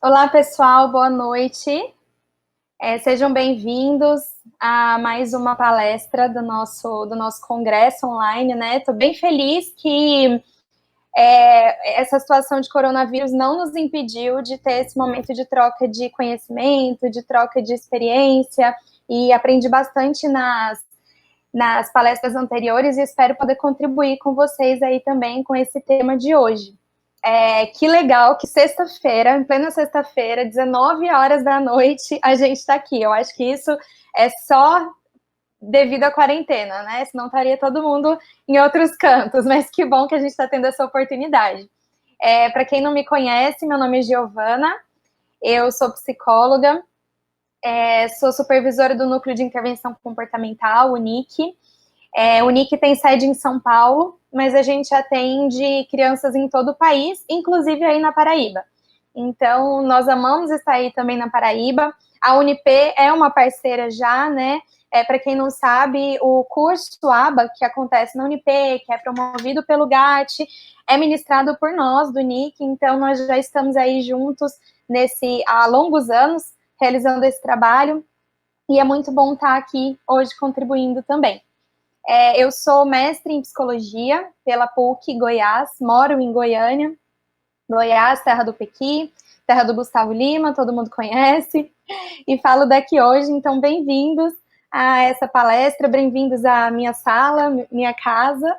Olá, pessoal, boa noite. Sejam bem-vindos a mais uma palestra do nosso congresso online, né? Estou bem feliz que essa situação de coronavírus não nos impediu de ter esse momento de troca de conhecimento, de troca de experiência, e aprendi bastante nas palestras anteriores e espero poder contribuir com vocês aí também com esse tema de hoje. Que legal que sexta-feira, em plena sexta-feira, 19 horas da noite, a gente está aqui. Eu acho que isso é só devido à quarentena, né? Senão estaria todo mundo em outros cantos, mas que bom que a gente está tendo essa oportunidade. Para quem não me conhece, meu nome é Giovana, eu sou psicóloga, sou supervisora do Núcleo de Intervenção Comportamental, o NIC. O NIC tem sede em São Paulo, mas a gente atende crianças em todo o país, inclusive aí na Paraíba. Então, nós amamos estar aí também na Paraíba. A Unip é uma parceira já, né? Para quem não sabe, o curso ABA, que acontece na Unip, que é promovido pelo GAT, é ministrado por nós, do NIC, então nós já estamos aí juntos há longos anos, realizando esse trabalho, e é muito bom estar aqui hoje contribuindo também. Eu sou mestre em psicologia pela PUC Goiás, moro em Goiânia, Goiás, terra do Pequi, terra do Gustavo Lima, todo mundo conhece, e falo daqui hoje, então bem-vindos a essa palestra, bem-vindos à minha sala, minha casa,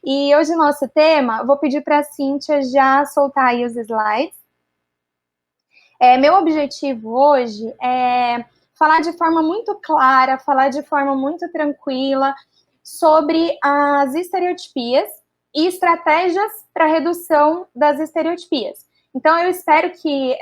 e hoje o nosso tema, vou pedir para a Cíntia já soltar aí os slides. Meu objetivo hoje é falar de forma muito clara, falar de forma muito tranquila sobre as estereotipias e estratégias para redução das estereotipias. Então, eu espero que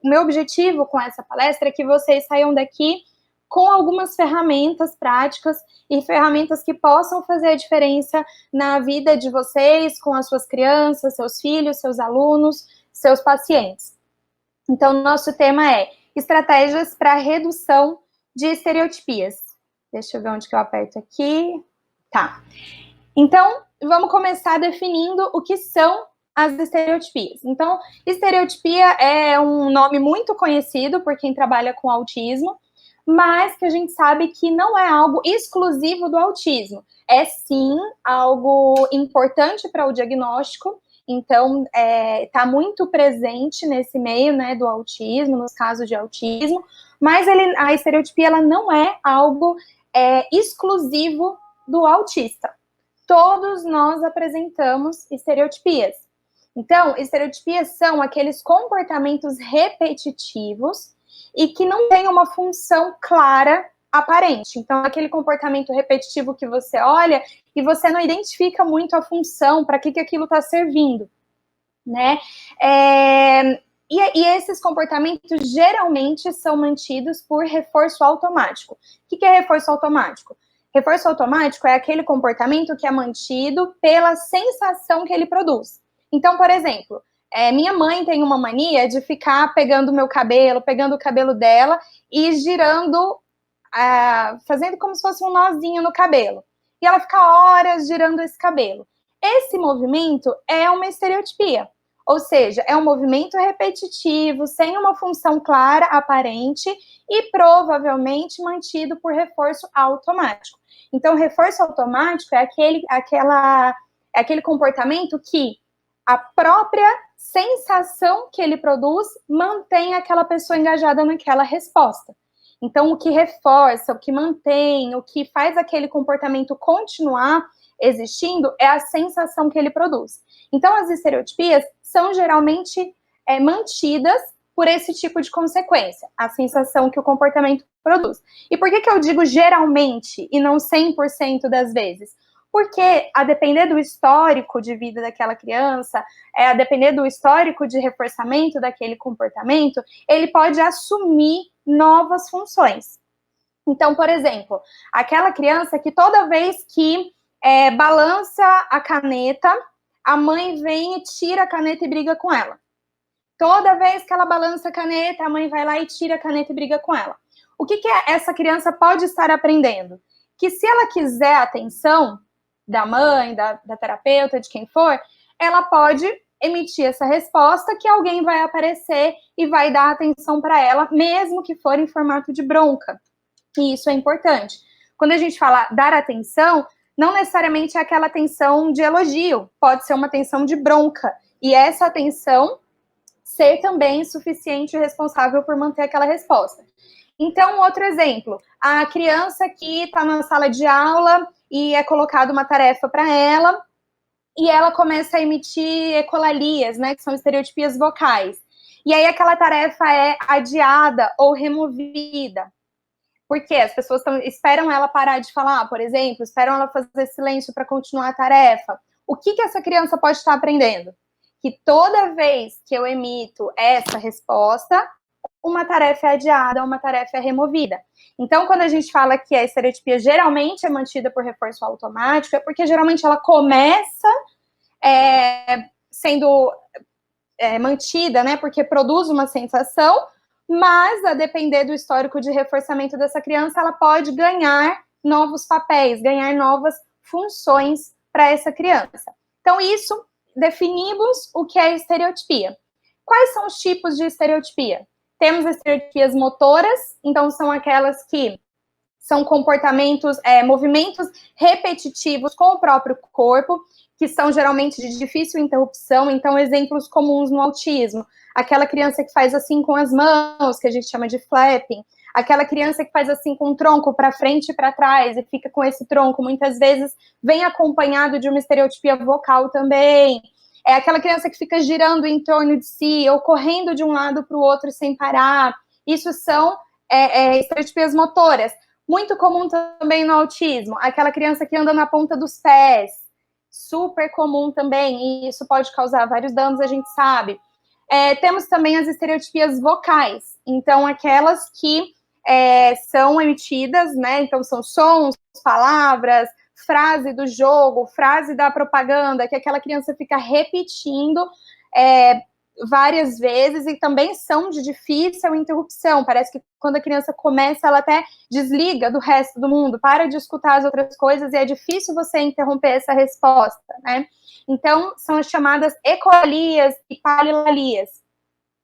o meu objetivo com essa palestra é que vocês saiam daqui com algumas ferramentas práticas e ferramentas que possam fazer a diferença na vida de vocês, com as suas crianças, seus filhos, seus alunos, seus pacientes. Então, nosso tema é estratégias para redução de estereotipias. Deixa eu ver onde que eu aperto aqui. Tá. Então, vamos começar definindo o que são as estereotipias. Então, estereotipia é um nome muito conhecido por quem trabalha com autismo, mas que a gente sabe que não é algo exclusivo do autismo. É sim algo importante para o diagnóstico. Então, está muito presente nesse meio, né, do autismo, nos casos de autismo, mas a estereotipia ela não é algo exclusivo do autista. Todos nós apresentamos estereotipias. Então, estereotipias são aqueles comportamentos repetitivos e que não têm uma função clara, aparente. Então, aquele comportamento repetitivo que você olha e você não identifica muito a função, para que aquilo está servindo, né? E esses comportamentos geralmente são mantidos por reforço automático. O que é reforço automático? Reforço automático é aquele comportamento que é mantido pela sensação que ele produz. Então, por exemplo, minha mãe tem uma mania de ficar pegando o meu cabelo, pegando o cabelo dela e girando, fazendo como se fosse um nozinho no cabelo. E ela fica horas girando esse cabelo. Esse movimento é uma estereotipia. Ou seja, é um movimento repetitivo, sem uma função clara, aparente, e provavelmente mantido por reforço automático. Então, reforço automático é aquele comportamento que a própria sensação que ele produz mantém aquela pessoa engajada naquela resposta. Então, o que reforça, o que mantém, o que faz aquele comportamento continuar existindo é a sensação que ele produz. Então, as estereotipias são geralmente mantidas por esse tipo de consequência, a sensação que o comportamento produz. E por que eu digo geralmente e não 100% das vezes? Porque, a depender do histórico de vida daquela criança, a depender do histórico de reforçamento daquele comportamento, ele pode assumir novas funções. Então, por exemplo, aquela criança que toda vez que balança a caneta, a mãe vem e tira a caneta e briga com ela. Toda vez que ela balança a caneta, a mãe vai lá e tira a caneta e briga com ela. O que essa criança pode estar aprendendo? Que se ela quiser a atenção da mãe, da terapeuta, de quem for, ela pode emitir essa resposta que alguém vai aparecer e vai dar atenção para ela, mesmo que for em formato de bronca. E isso é importante. Quando a gente fala dar atenção, não necessariamente é aquela atenção de elogio, pode ser uma atenção de bronca. E essa atenção ser também suficiente e responsável por manter aquela resposta. Então, outro exemplo, a criança que está na sala de aula e é colocada uma tarefa para ela, e ela começa a emitir ecolalias, né, que são estereotipias vocais. E aí aquela tarefa é adiada ou removida. Porque as pessoas esperam ela parar de falar, por exemplo, esperam ela fazer silêncio para continuar a tarefa. O que essa criança pode estar aprendendo? Que toda vez que eu emito essa resposta, uma tarefa é adiada, uma tarefa é removida. Então, quando a gente fala que a estereotipia geralmente é mantida por reforço automático, é porque geralmente ela começa sendo mantida, né, porque produz uma sensação, mas a depender do histórico de reforçamento dessa criança, ela pode ganhar novos papéis, ganhar novas funções para essa criança. Então, isso, definimos o que é estereotipia. Quais são os tipos de estereotipia? Temos estereotipias motoras, então são aquelas que são comportamentos, movimentos repetitivos com o próprio corpo, que são geralmente de difícil interrupção, então exemplos comuns no autismo. Aquela criança que faz assim com as mãos, que a gente chama de flapping, aquela criança que faz assim com o tronco para frente e para trás, e fica com esse tronco, muitas vezes vem acompanhado de uma estereotipia vocal também. É aquela criança que fica girando em torno de si, ou correndo de um lado para o outro sem parar. Isso são estereotipias motoras. Muito comum também no autismo, aquela criança que anda na ponta dos pés, super comum também, e isso pode causar vários danos, a gente sabe. Temos também as estereotipias vocais, então aquelas que são emitidas, né, então são sons, palavras, frase do jogo, frase da propaganda, que aquela criança fica repetindo várias vezes e também são de difícil interrupção. Parece que quando a criança começa, ela até desliga do resto do mundo, para de escutar as outras coisas e é difícil você interromper essa resposta, né? Então, são as chamadas ecolalias e palilalias.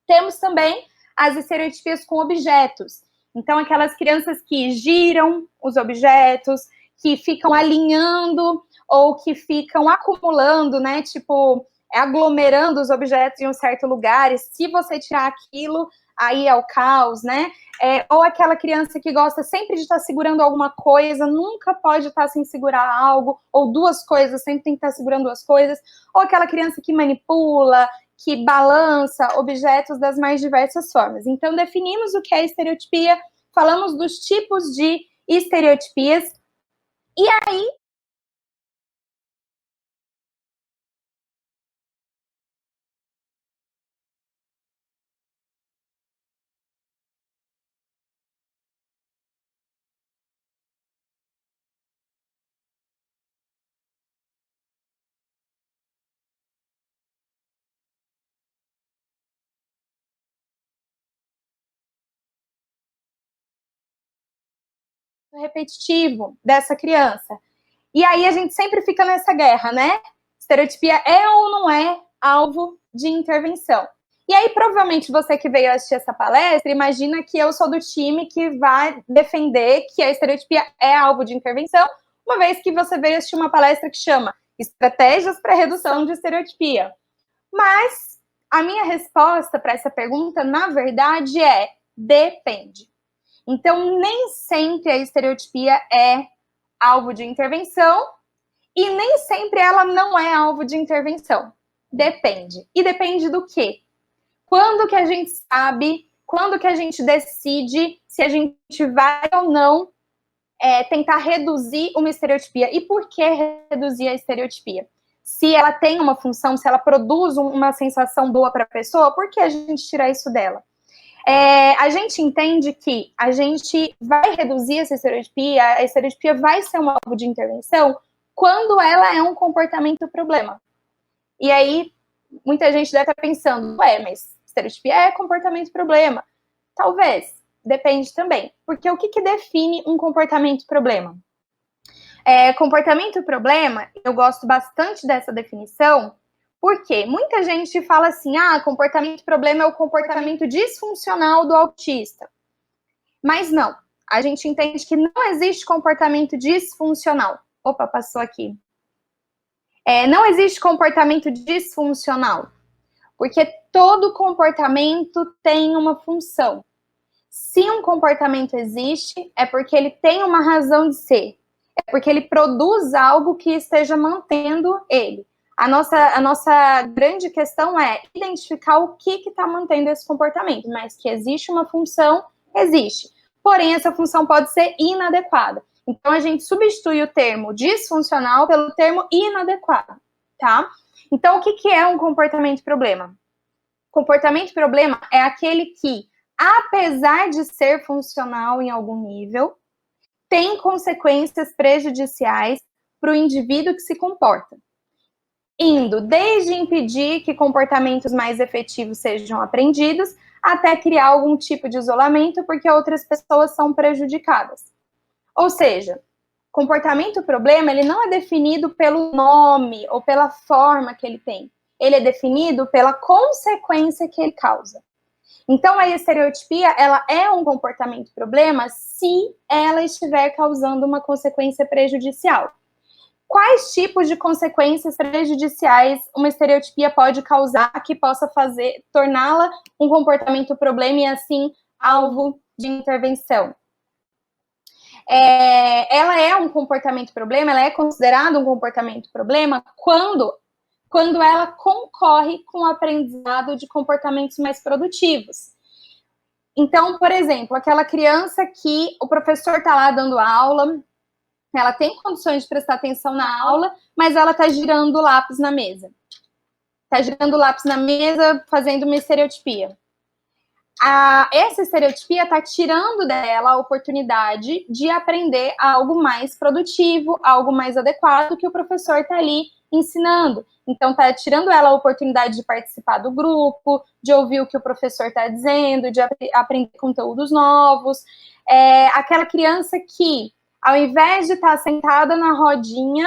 Temos também as estereotipias com objetos. Então, aquelas crianças que giram os objetos, que ficam alinhando ou que ficam acumulando, né? Tipo, aglomerando os objetos em um certo lugar, e se você tirar aquilo, aí é o caos, né? Ou aquela criança que gosta sempre de estar segurando alguma coisa, nunca pode estar sem segurar algo, ou duas coisas, sempre tem que estar segurando duas coisas, ou aquela criança que manipula, que balança objetos das mais diversas formas. Então, definimos o que é estereotipia, falamos dos tipos de estereotipias, e aí repetitivo dessa criança. E aí a gente sempre fica nessa guerra, né? Estereotipia é ou não é alvo de intervenção? E aí, provavelmente, você que veio assistir essa palestra, imagina que eu sou do time que vai defender que a estereotipia é alvo de intervenção, uma vez que você veio assistir uma palestra que chama Estratégias para Redução de Estereotipia. Mas a minha resposta para essa pergunta, na verdade, é depende. Então, nem sempre a estereotipia é alvo de intervenção e nem sempre ela não é alvo de intervenção. Depende. E depende do quê? Quando que a gente sabe, quando que a gente decide se a gente vai ou não tentar reduzir uma estereotipia. E por que reduzir a estereotipia? Se ela tem uma função, se ela produz uma sensação boa para a pessoa, por que a gente tira isso dela? A gente entende que a gente vai reduzir essa estereotipia, a estereotipia vai ser um alvo de intervenção quando ela é um comportamento problema. E aí, muita gente deve estar pensando, mas estereotipia é comportamento problema. Talvez, depende também. Porque o que define um comportamento problema? Comportamento problema, eu gosto bastante dessa definição, Por quê? Muita gente fala assim, comportamento problema é o comportamento disfuncional do autista. Mas não, a gente entende que não existe comportamento disfuncional. Opa, passou aqui. Não existe comportamento disfuncional, porque todo comportamento tem uma função. Se um comportamento existe, é porque ele tem uma razão de ser. É porque ele produz algo que esteja mantendo ele. A nossa grande questão é identificar o que está mantendo esse comportamento, mas que existe uma função, existe. Porém, essa função pode ser inadequada. Então, a gente substitui o termo disfuncional pelo termo inadequado, tá? Então, o que é um comportamento problema? Comportamento problema é aquele que, apesar de ser funcional em algum nível, tem consequências prejudiciais para o indivíduo que se comporta. Indo desde impedir que comportamentos mais efetivos sejam aprendidos, até criar algum tipo de isolamento porque outras pessoas são prejudicadas. Ou seja, comportamento problema, ele não é definido pelo nome ou pela forma que ele tem. Ele é definido pela consequência que ele causa. Então, a estereotipia, ela é um comportamento problema se ela estiver causando uma consequência prejudicial. Quais tipos de consequências prejudiciais uma estereotipia pode causar que possa torná-la um comportamento problema e, assim, alvo de intervenção? Ela é um comportamento problema, ela é considerada um comportamento problema quando ela concorre com o aprendizado de comportamentos mais produtivos. Então, por exemplo, aquela criança que o professor está lá dando aula, ela tem condições de prestar atenção na aula, mas ela está girando o lápis na mesa. Está girando o lápis na mesa, fazendo uma estereotipia. Essa estereotipia está tirando dela a oportunidade de aprender algo mais produtivo, algo mais adequado que o professor está ali ensinando. Então, está tirando ela a oportunidade de participar do grupo, de ouvir o que o professor está dizendo, de aprender conteúdos novos. Aquela criança que, ao invés de estar sentada na rodinha,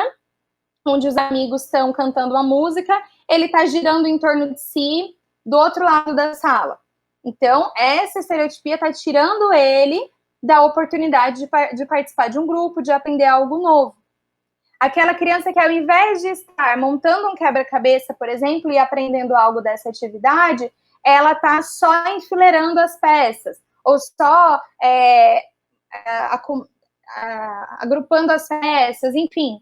onde os amigos estão cantando uma música, ele está girando em torno de si, do outro lado da sala. Então, essa estereotipia está tirando ele da oportunidade de participar de um grupo, de aprender algo novo. Aquela criança que, ao invés de estar montando um quebra-cabeça, por exemplo, e aprendendo algo dessa atividade, ela está só enfileirando as peças, ou só agrupando as peças, enfim.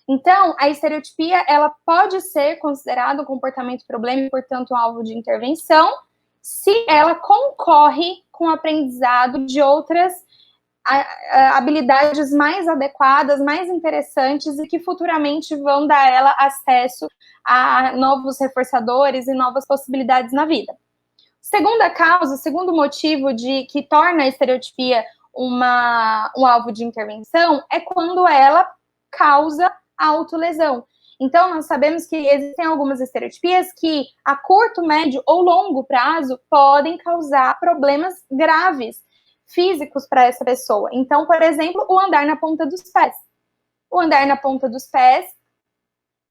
Então, a estereotipia, ela pode ser considerada um comportamento problema e, portanto, um alvo de intervenção, se ela concorre com o aprendizado de outras habilidades mais adequadas, mais interessantes e que futuramente vão dar a ela acesso a novos reforçadores e novas possibilidades na vida. Segunda causa, segundo motivo que torna a estereotipia um alvo de intervenção é quando ela causa autolesão. Então, nós sabemos que existem algumas estereotipias que, a curto, médio ou longo prazo, podem causar problemas graves físicos para essa pessoa. Então, por exemplo, o andar na ponta dos pés. O andar na ponta dos pés,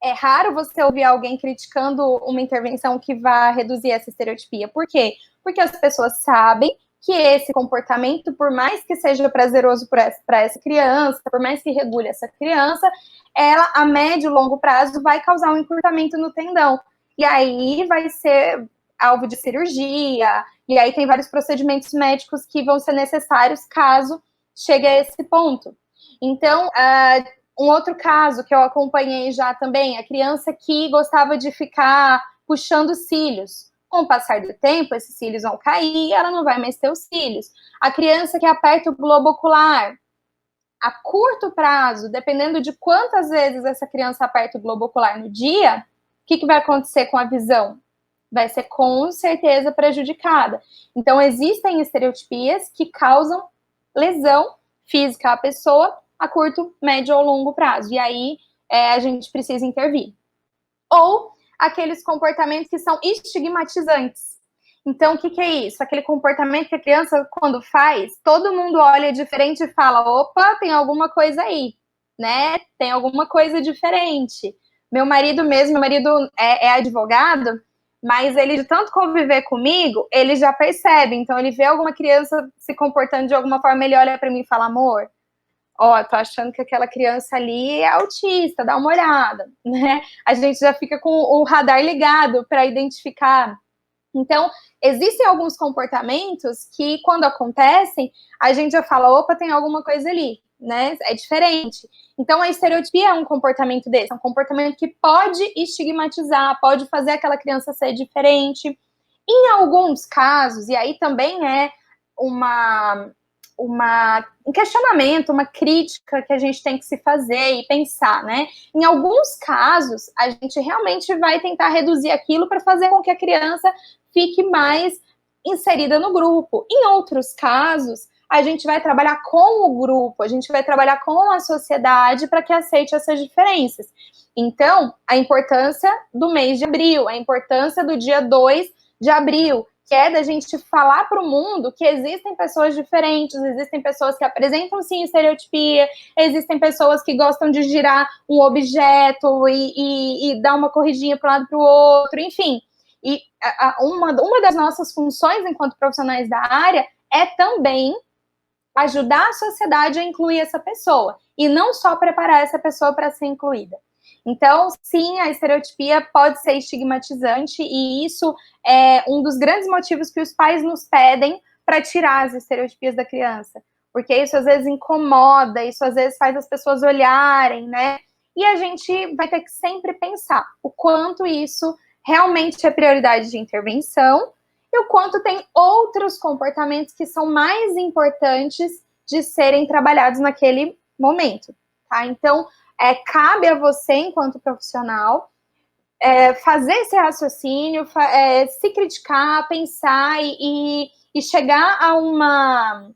é raro você ouvir alguém criticando uma intervenção que vá reduzir essa estereotipia. Por quê? Porque as pessoas sabem que esse comportamento, por mais que seja prazeroso para essa criança, por mais que regule essa criança, ela, a médio e longo prazo, vai causar um encurtamento no tendão. E aí vai ser alvo de cirurgia, e aí tem vários procedimentos médicos que vão ser necessários caso chegue a esse ponto. Então, um outro caso que eu acompanhei já também, a criança que gostava de ficar puxando cílios. Com o passar do tempo, esses cílios vão cair e ela não vai mais ter os cílios. A criança que aperta o globo ocular. A curto prazo, dependendo de quantas vezes essa criança aperta o globo ocular no dia, o que vai acontecer com a visão? Vai ser com certeza prejudicada. Então, existem estereotipias que causam lesão física à pessoa a curto, médio ou longo prazo. E aí, a gente precisa intervir. Ou aqueles comportamentos que são estigmatizantes. Então, o que é isso? Aquele comportamento que a criança, quando faz, todo mundo olha diferente e fala, opa, tem alguma coisa aí, né? Tem alguma coisa diferente. Meu marido é advogado, mas ele, de tanto conviver comigo, ele já percebe. Então, ele vê alguma criança se comportando de alguma forma, ele olha para mim e fala, amor, ó, tô achando que aquela criança ali é autista, dá uma olhada, né? A gente já fica com o radar ligado para identificar. Então, existem alguns comportamentos que, quando acontecem, a gente já fala, opa, tem alguma coisa ali, né? É diferente. Então, a estereotipia é um comportamento desse, é um comportamento que pode estigmatizar, pode fazer aquela criança ser diferente. Em alguns casos, e aí também é um questionamento, uma crítica que a gente tem que se fazer e pensar, né? Em alguns casos, a gente realmente vai tentar reduzir aquilo para fazer com que a criança fique mais inserida no grupo. Em outros casos, a gente vai trabalhar com o grupo, a gente vai trabalhar com a sociedade para que aceite essas diferenças. Então, a importância do mês de abril, a importância do dia 2 de abril, que é da gente falar para o mundo que existem pessoas diferentes, existem pessoas que apresentam sim estereotipia, existem pessoas que gostam de girar um objeto e dar uma corridinha para um lado para o outro, enfim. E uma das nossas funções enquanto profissionais da área é também ajudar a sociedade a incluir essa pessoa, e não só preparar essa pessoa para ser incluída. Então, sim, a estereotipia pode ser estigmatizante, e isso é um dos grandes motivos que os pais nos pedem para tirar as estereotipias da criança, porque isso às vezes incomoda, isso às vezes faz as pessoas olharem, né? E a gente vai ter que sempre pensar o quanto isso realmente é prioridade de intervenção e o quanto tem outros comportamentos que são mais importantes de serem trabalhados naquele momento, tá? Então, cabe a você, enquanto profissional, fazer esse raciocínio, se criticar, pensar e chegar a uma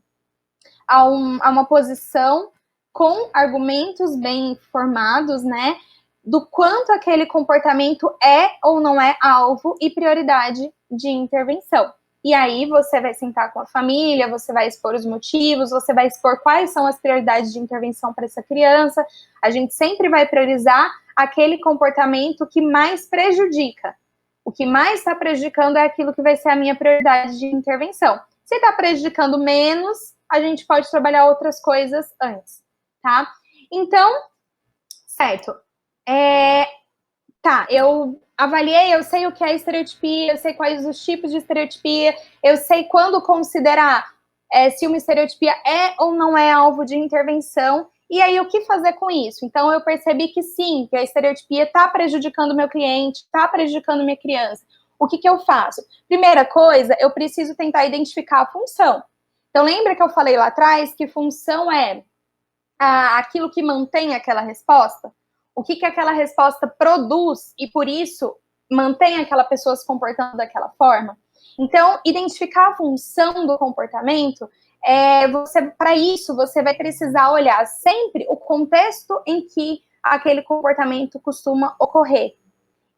posição com argumentos bem formados, né, do quanto aquele comportamento é ou não é alvo e prioridade de intervenção. E aí você vai sentar com a família, você vai expor os motivos, você vai expor quais são as prioridades de intervenção para essa criança. A gente sempre vai priorizar aquele comportamento que mais prejudica. O que mais está prejudicando é aquilo que vai ser a minha prioridade de intervenção. Se está prejudicando menos, a gente pode trabalhar outras coisas antes, tá? Então, certo. Eu avaliei, eu sei o que é estereotipia, eu sei quais os tipos de estereotipia, eu sei quando considerar se uma estereotipia é ou não é alvo de intervenção, e aí o que fazer com isso? Então, eu percebi que sim, que a estereotipia está prejudicando o meu cliente, está prejudicando minha criança. O que eu faço? Primeira coisa, eu preciso tentar identificar a função. Então, lembra que eu falei lá atrás que função é aquilo que mantém aquela resposta? O que aquela resposta produz e, por isso, mantém aquela pessoa se comportando daquela forma? Então, identificar a função do comportamento, para isso, você vai precisar olhar sempre o contexto em que aquele comportamento costuma ocorrer.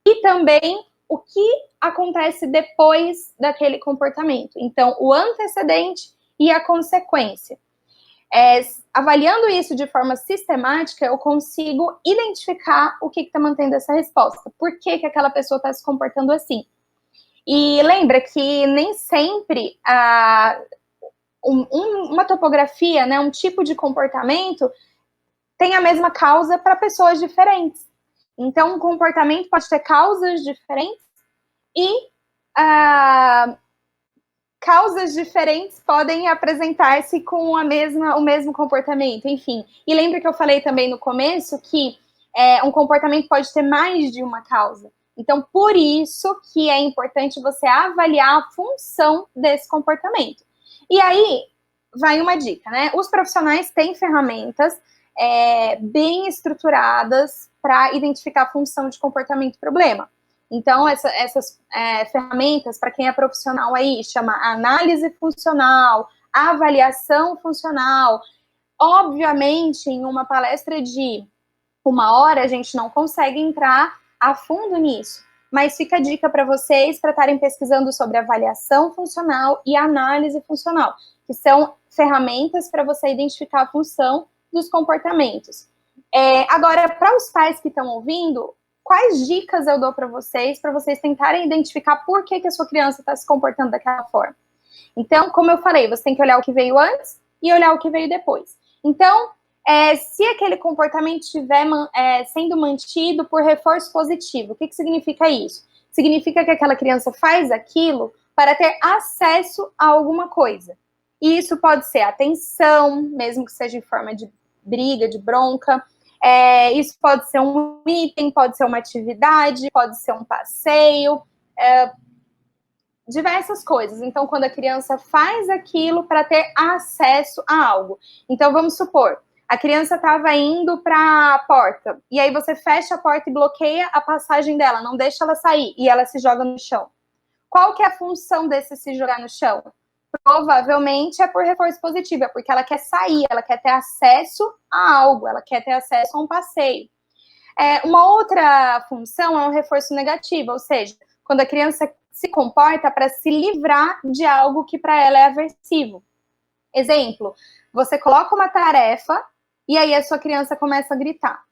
E também o que acontece depois daquele comportamento. Então, o antecedente e a consequência. Avaliando isso de forma sistemática, eu consigo identificar o que está mantendo essa resposta. Por que aquela pessoa está se comportando assim? E lembra que nem sempre uma topografia, né, um tipo de comportamento tem a mesma causa para pessoas diferentes. Então, um comportamento pode ter causas diferentes e causas diferentes podem apresentar-se com o mesmo comportamento, enfim. E lembra que eu falei também no começo que um comportamento pode ter mais de uma causa. Então, por isso que é importante você avaliar a função desse comportamento. E aí, vai uma dica, né? Os profissionais têm ferramentas bem estruturadas para identificar a função de comportamento e problema. Então, essas ferramentas, para quem é profissional aí, chama análise funcional, avaliação funcional. Obviamente, em uma palestra de 1 hora, a gente não consegue entrar a fundo nisso, mas fica a dica para vocês para estarem pesquisando sobre avaliação funcional e análise funcional, que são ferramentas para você identificar a função dos comportamentos. Agora, para os pais que estão ouvindo, quais dicas eu dou para vocês tentarem identificar por que a sua criança está se comportando daquela forma. Então, como eu falei, você tem que olhar o que veio antes e olhar o que veio depois. Então, se aquele comportamento estiver sendo mantido por reforço positivo, o que significa isso? Significa que aquela criança faz aquilo para ter acesso a alguma coisa. E isso pode ser atenção, mesmo que seja em forma de briga, de bronca. Isso pode ser um item, pode ser uma atividade, pode ser um passeio, diversas coisas. Então, quando a criança faz aquilo para ter acesso a algo. Então, vamos supor, a criança estava indo para a porta, e aí você fecha a porta e bloqueia a passagem dela, não deixa ela sair, e ela se joga no chão. Qual que é a função desse se jogar no chão? Provavelmente é por reforço positivo, é porque ela quer sair, ela quer ter acesso a algo, ela quer ter acesso a um passeio. Uma outra função é um reforço negativo, ou seja, quando a criança se comporta para se livrar de algo que para ela é aversivo. Exemplo, você coloca uma tarefa e aí a sua criança começa a gritar.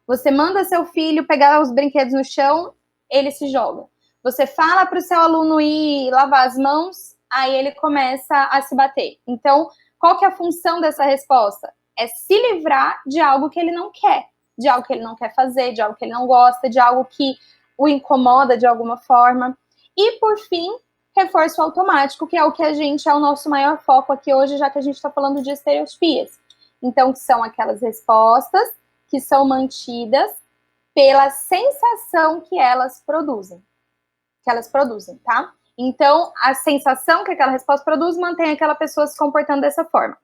Você manda seu filho pegar os brinquedos no chão, ele se joga. Você fala para o seu aluno ir lavar as mãos, aí ele começa a se bater. Então, qual que é a função dessa resposta? É se livrar de algo que ele não quer, de algo que ele não quer fazer, de algo que ele não gosta, de algo que o incomoda de alguma forma. E, por fim, reforço automático, que é o que é o nosso maior foco aqui hoje, já que a gente está falando de estereotipias. Então, são aquelas respostas que são mantidas pela sensação que elas produzem. Tá? Então, a sensação que aquela resposta produz mantém aquela pessoa se comportando dessa forma.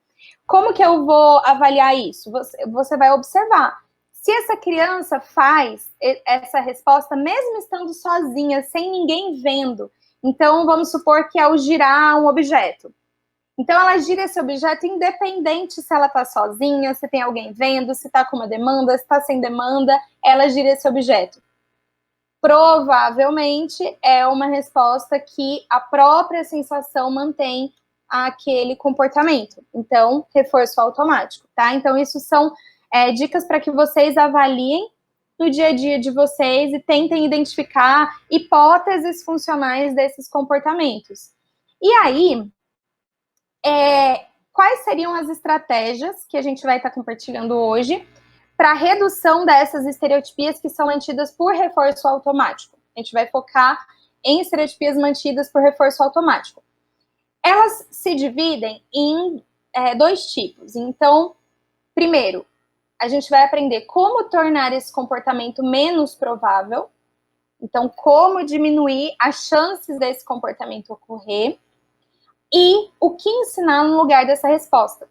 Como que eu vou avaliar isso? Você vai observar. Se essa criança faz essa resposta, mesmo estando sozinha, sem ninguém vendo, então vamos supor que é o girar um objeto. Então ela gira esse objeto independente se ela está sozinha, se tem alguém vendo, se está com uma demanda, se está sem demanda, ela gira esse objeto. Provavelmente é uma resposta que a própria sensação mantém aquele comportamento. Então, reforço automático, tá? Então, isso são dicas para que vocês avaliem no dia a dia de vocês e tentem identificar hipóteses funcionais desses comportamentos. E aí, quais seriam as estratégias que a gente vai estar compartilhando hoje para redução dessas estereotipias que são mantidas por reforço automático? A gente vai focar em estereotipias mantidas por reforço automático. Elas se dividem em dois tipos. Então, primeiro, a gente vai aprender como tornar esse comportamento menos provável. Então, como diminuir as chances desse comportamento ocorrer. E o que ensinar no lugar dessa resposta.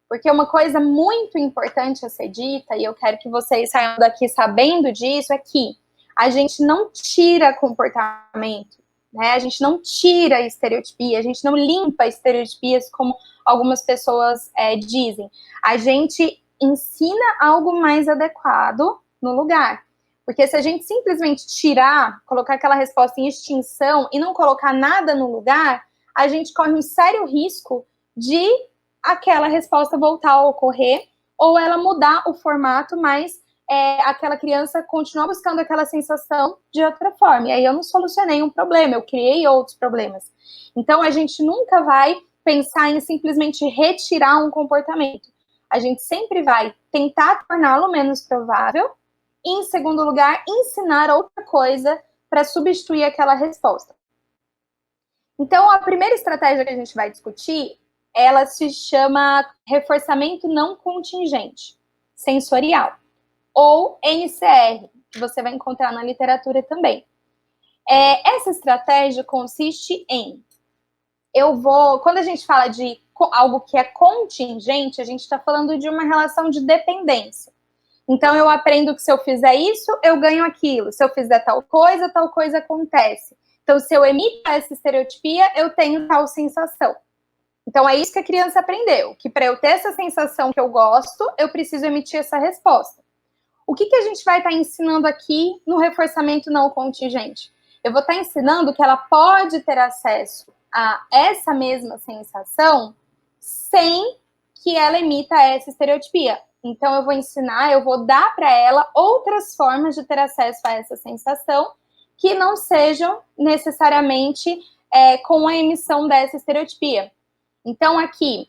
Porque uma coisa muito importante a ser dita, e eu quero que vocês saiam daqui sabendo disso, é que a gente não tira comportamento, né? A gente não tira estereotipia, a gente não limpa estereotipias como algumas pessoas dizem. A gente ensina algo mais adequado no lugar. Porque se a gente simplesmente tirar, colocar aquela resposta em extinção e não colocar nada no lugar, a gente corre um sério risco de aquela resposta voltar a ocorrer ou ela mudar o formato, mas aquela criança continuar buscando aquela sensação de outra forma. E aí eu não solucionei um problema, eu criei outros problemas. Então, a gente nunca vai pensar em simplesmente retirar um comportamento. A gente sempre vai tentar torná-lo menos provável e, em segundo lugar, ensinar outra coisa para substituir aquela resposta. Então, a primeira estratégia que a gente vai discutir, ela se chama reforçamento não contingente sensorial, ou NCR, que você vai encontrar na literatura também. Essa estratégia consiste em, quando a gente fala de algo que é contingente, a gente está falando de uma relação de dependência. Então, eu aprendo que se eu fizer isso, eu ganho aquilo. Se eu fizer tal coisa acontece. Então, se eu emito essa estereotipia, eu tenho tal sensação. Então, é isso que a criança aprendeu, que para eu ter essa sensação que eu gosto, eu preciso emitir essa resposta. O que a gente vai estar ensinando aqui no reforçamento não contingente? Eu vou estar ensinando que ela pode ter acesso a essa mesma sensação sem que ela emita essa estereotipia. Então, eu vou ensinar, eu vou dar para ela outras formas de ter acesso a essa sensação que não sejam necessariamente com a emissão dessa estereotipia. Então, aqui,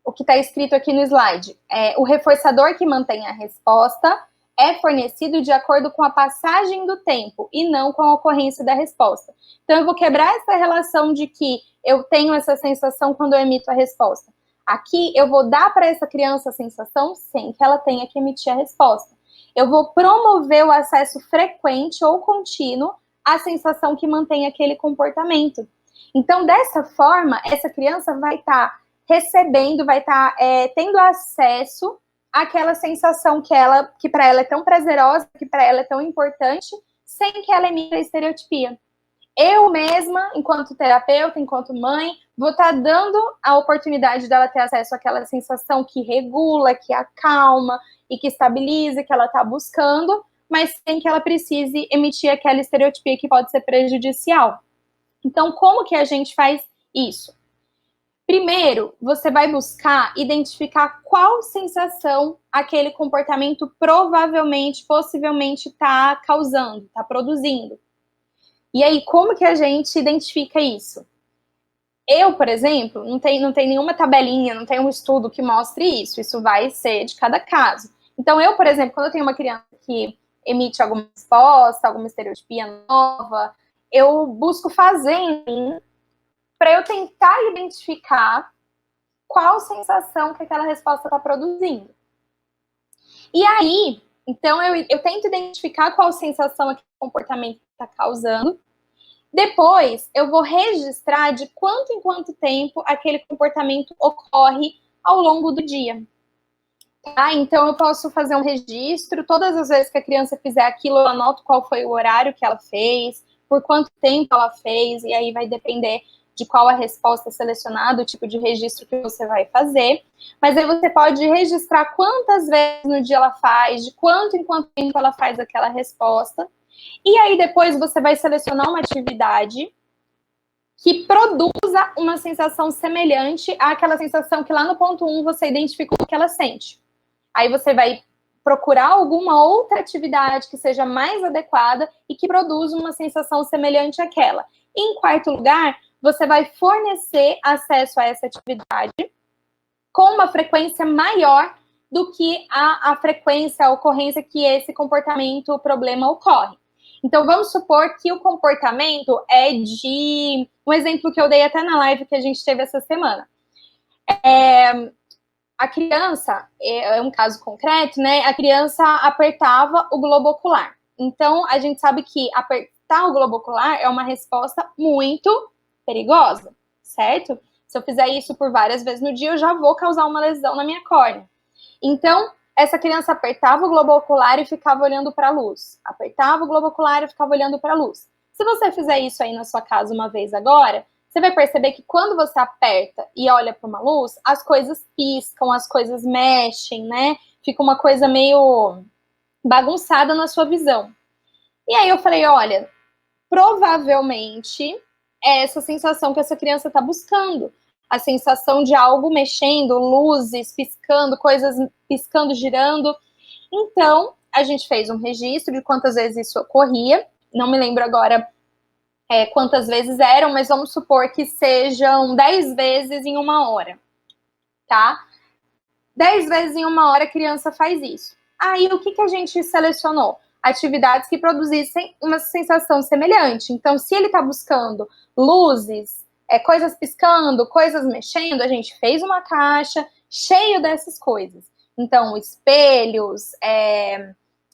o que está escrito aqui no slide, o reforçador que mantém a resposta é fornecido de acordo com a passagem do tempo e não com a ocorrência da resposta. Então, eu vou quebrar essa relação de que eu tenho essa sensação quando eu emito a resposta. Aqui, eu vou dar para essa criança a sensação sem que ela tenha que emitir a resposta. Eu vou promover o acesso frequente ou contínuo à sensação que mantém aquele comportamento. Então, dessa forma, essa criança vai estar recebendo, vai estar tendo acesso àquela sensação que para ela é tão prazerosa, que para ela é tão importante, sem que ela emita a estereotipia. Eu mesma, enquanto terapeuta, enquanto mãe, vou estar dando a oportunidade dela ter acesso àquela sensação que regula, que acalma e que estabiliza, que ela está buscando, mas sem que ela precise emitir aquela estereotipia que pode ser prejudicial. Então, como que a gente faz isso? Primeiro, você vai buscar identificar qual sensação aquele comportamento provavelmente, possivelmente está causando, está produzindo. E aí, como que a gente identifica isso? Eu, por exemplo, não tem nenhuma tabelinha, não tem um estudo que mostre isso. Isso vai ser de cada caso. Então, eu, por exemplo, quando eu tenho uma criança que emite alguma resposta, alguma estereotipia nova, eu busco fazer em mim para eu tentar identificar qual sensação que aquela resposta está produzindo. E aí, então, eu tento identificar qual sensação aquele comportamento está causando. Depois, eu vou registrar de quanto em quanto tempo aquele comportamento ocorre ao longo do dia. Tá? Então, eu posso fazer um registro. Todas as vezes que a criança fizer aquilo, eu anoto qual foi o horário que ela fez, por quanto tempo ela fez, e aí vai depender de qual a resposta selecionada, o tipo de registro que você vai fazer. Mas aí você pode registrar quantas vezes no dia ela faz, de quanto em quanto tempo ela faz aquela resposta. E aí depois você vai selecionar uma atividade que produza uma sensação semelhante àquela sensação que lá no ponto 1 você identificou que ela sente. Aí você vai procurar alguma outra atividade que seja mais adequada e que produza uma sensação semelhante àquela. E, em quarto lugar, você vai fornecer acesso a essa atividade com uma frequência maior do que a frequência, a ocorrência que esse comportamento, o problema ocorre. Então, vamos supor que o comportamento é de... Um exemplo que eu dei até na live que a gente teve essa semana. A criança, é um caso concreto, né? A criança apertava o globo ocular. Então, a gente sabe que apertar o globo ocular é uma resposta muito perigosa, certo? Se eu fizer isso por várias vezes no dia, eu já vou causar uma lesão na minha córnea. Então, essa criança apertava o globo ocular e ficava olhando para a luz. Apertava o globo ocular e ficava olhando para a luz. Se você fizer isso aí na sua casa uma vez agora, você vai perceber que quando você aperta e olha para uma luz, as coisas piscam, as coisas mexem, né? Fica uma coisa meio bagunçada na sua visão. E aí eu falei, olha, provavelmente é essa sensação que essa criança está buscando. A sensação de algo mexendo, luzes piscando, coisas piscando, girando. Então, a gente fez um registro de quantas vezes isso ocorria. Não me lembro agora quantas vezes eram, mas vamos supor que sejam 10 vezes em uma hora, tá? 10 vezes em uma hora a criança faz isso. Aí, o que a gente selecionou? Atividades que produzissem uma sensação semelhante. Então, se ele está buscando luzes, coisas piscando, coisas mexendo, a gente fez uma caixa cheio dessas coisas. Então, espelhos,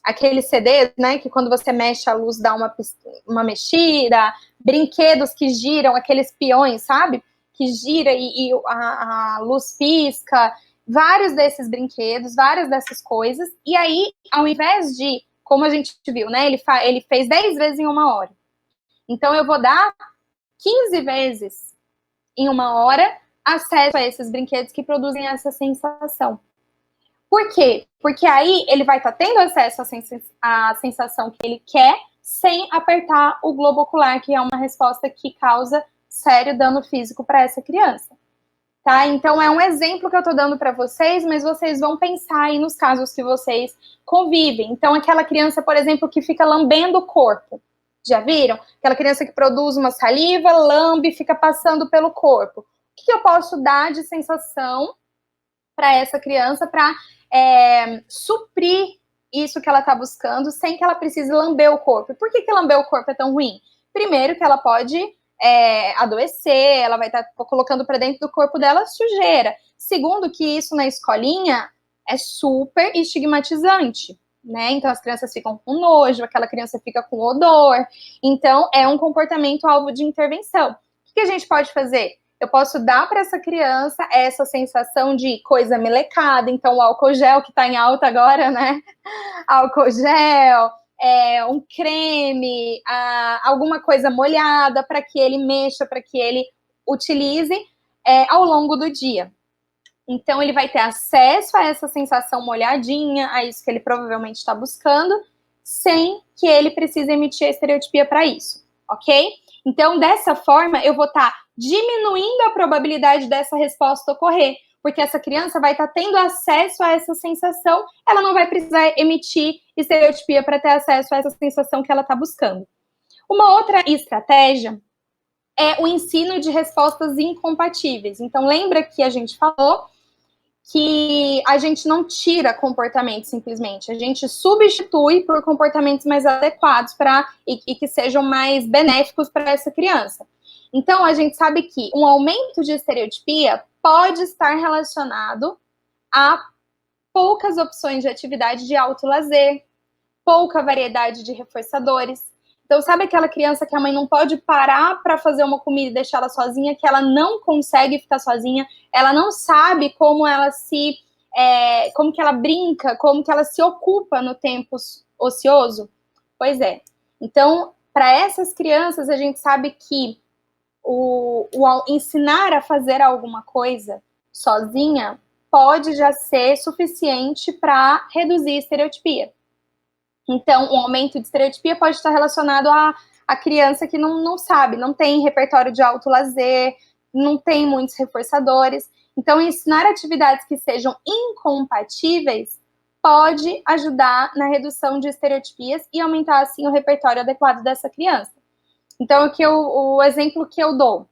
aqueles CDs, né, que quando você mexe a luz dá uma mexida, brinquedos que giram, aqueles peões, sabe? Que gira e a luz pisca, vários desses brinquedos, várias dessas coisas, e aí, ao invés de, como a gente viu, né, ele fez 10 vezes em uma hora. Então, eu vou dar 15 vezes em uma hora acesso a esses brinquedos que produzem essa sensação. Por quê? Porque aí ele vai estar tendo acesso à sensação que ele quer sem apertar o globo ocular, que é uma resposta que causa sério dano físico para essa criança. tá? Então, é um exemplo que eu tô dando para vocês, mas vocês vão pensar aí nos casos que vocês convivem. Então, aquela criança, por exemplo, que fica lambendo o corpo. Já viram? Aquela criança que produz uma saliva, lambe e fica passando pelo corpo. O que eu posso dar de sensação para essa criança para suprir isso que ela está buscando sem que ela precise lamber o corpo? Por que lamber o corpo é tão ruim? Primeiro, que ela pode adoecer, ela vai estar colocando para dentro do corpo dela sujeira. Segundo, que isso na escolinha é super estigmatizante, né? Então as crianças ficam com nojo, aquela criança fica com odor. Então é um comportamento alvo de intervenção. O que a gente pode fazer? Eu posso dar para essa criança essa sensação de coisa melecada, então o álcool gel que está em alta agora, né? Álcool gel, um creme, alguma coisa molhada para que ele mexa, para que ele utilize ao longo do dia. Então, ele vai ter acesso a essa sensação molhadinha, a isso que ele provavelmente está buscando, sem que ele precise emitir a estereotipia para isso, ok? Então, dessa forma, eu vou estar diminuindo a probabilidade dessa resposta ocorrer, porque essa criança vai estar tendo acesso a essa sensação, ela não vai precisar emitir estereotipia para ter acesso a essa sensação que ela está buscando. Uma outra estratégia é o ensino de respostas incompatíveis. Então, lembra que a gente falou que a gente não tira comportamento simplesmente, a gente substitui por comportamentos mais adequados e que sejam mais benéficos para essa criança. Então, a gente sabe que um aumento de estereotipia pode estar relacionado a poucas opções de atividade de autolazer, pouca variedade de reforçadores. Então, sabe aquela criança que a mãe não pode parar para fazer uma comida e deixar ela sozinha, que ela não consegue ficar sozinha, ela não sabe como ela como que ela brinca, como que ela se ocupa no tempo ocioso? Pois é. Então, para essas crianças, a gente sabe que o ensinar a fazer alguma coisa sozinha pode já ser suficiente para reduzir a estereotipia. Então, um aumento de estereotipia pode estar relacionado à criança que não sabe, não tem repertório de autolazer, não tem muitos reforçadores. Então, ensinar atividades que sejam incompatíveis pode ajudar na redução de estereotipias e aumentar, assim, o repertório adequado dessa criança. Então, o exemplo que eu dou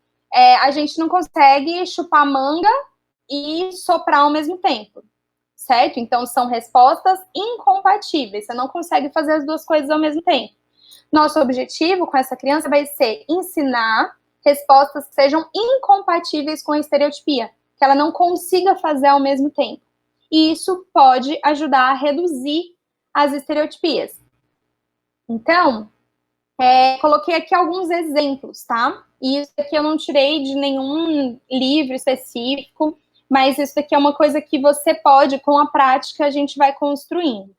a gente não consegue chupar manga e soprar ao mesmo tempo, certo? Então, são respostas incompatíveis, você não consegue fazer as duas coisas ao mesmo tempo. Nosso objetivo com essa criança vai ser ensinar respostas que sejam incompatíveis com a estereotipia, que ela não consiga fazer ao mesmo tempo. E isso pode ajudar a reduzir as estereotipias. Então, coloquei aqui alguns exemplos, tá? E isso aqui eu não tirei de nenhum livro específico, mas isso aqui é uma coisa que você pode, com a prática, a gente vai construindo.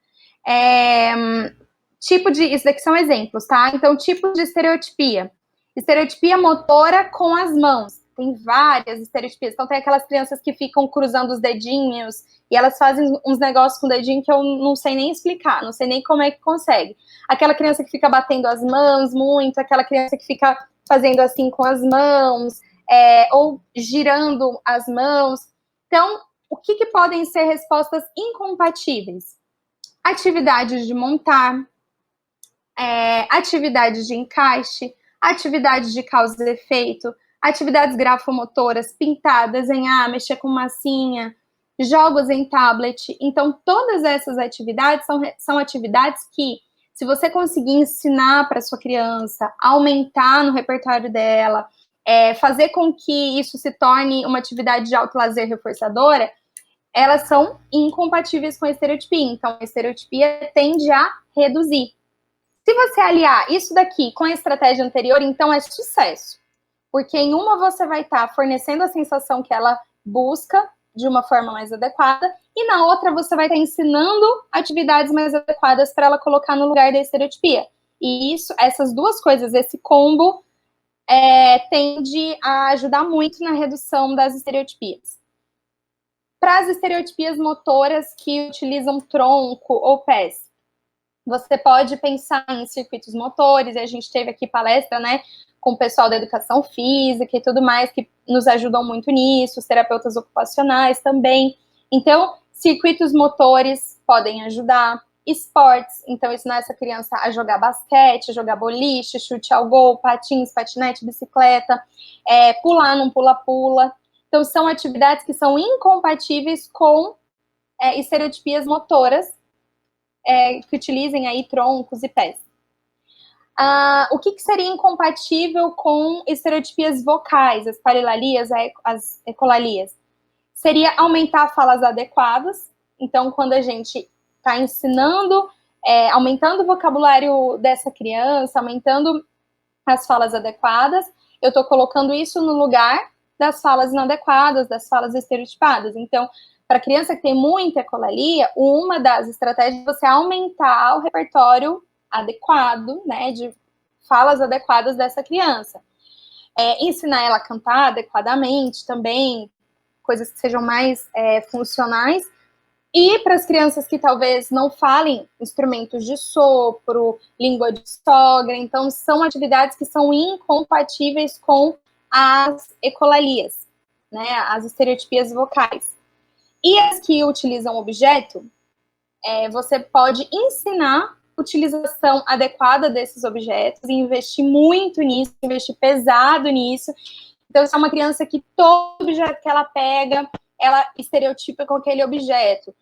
Isso daqui são exemplos, tá? Então, tipo de estereotipia. Estereotipia motora com as mãos. Tem várias estereotipias. Então, tem aquelas crianças que ficam cruzando os dedinhos e elas fazem uns negócios com o dedinho que eu não sei nem explicar, não sei nem como é que consegue. Aquela criança que fica batendo as mãos muito, aquela criança que fica fazendo assim com as mãos, ou girando as mãos. Então, o que podem ser respostas incompatíveis? Atividades de montar, atividades de encaixe, atividades de causa e efeito, atividades grafomotoras, pintar, desenhar, mexer com massinha, jogos em tablet. Então, todas essas atividades são atividades que, se você conseguir ensinar para sua criança, aumentar no repertório dela, fazer com que isso se torne uma atividade de autolazer reforçadora, elas são incompatíveis com a estereotipia. Então, a estereotipia tende a reduzir. Se você aliar isso daqui com a estratégia anterior, então é sucesso. Porque em uma você vai estar fornecendo a sensação que ela busca de uma forma mais adequada, e na outra você vai estar ensinando atividades mais adequadas para ela colocar no lugar da estereotipia. E essas duas coisas, esse combo, tende a ajudar muito na redução das estereotipias. Para as estereotipias motoras que utilizam tronco ou pés, você pode pensar em circuitos motores, e a gente teve aqui palestra, né, com o pessoal da educação física e tudo mais, que nos ajudam muito nisso, os terapeutas ocupacionais também. Então, circuitos motores podem ajudar, esportes, então ensinar essa criança a jogar basquete, jogar boliche, chute ao gol, patins, patinete, bicicleta, pular num pula-pula. Então, são atividades que são incompatíveis com estereotipias motoras, que utilizem aí troncos e pés. O que seria incompatível com estereotipias vocais, as parilalias, as ecolalias? Seria aumentar falas adequadas. Então, quando a gente está ensinando, aumentando o vocabulário dessa criança, aumentando as falas adequadas, eu estou colocando isso no lugar das falas inadequadas, das falas estereotipadas. Então, para criança que tem muita ecolalia, uma das estratégias é você aumentar o repertório adequado, né, de falas adequadas dessa criança. Ensinar ela a cantar adequadamente também, coisas que sejam mais funcionais. E para as crianças que talvez não falem instrumentos de sopro, língua de sogra, então são atividades que são incompatíveis com as ecolalias, né, as estereotipias vocais. E as que utilizam objeto, você pode ensinar a utilização adequada desses objetos e investir muito nisso, investir pesado nisso. Então, se é uma criança que todo objeto que ela pega, ela estereotipa com aquele objeto.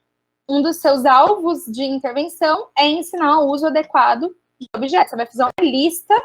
Um dos seus alvos de intervenção é ensinar o uso adequado de objetos. Você vai fazer uma lista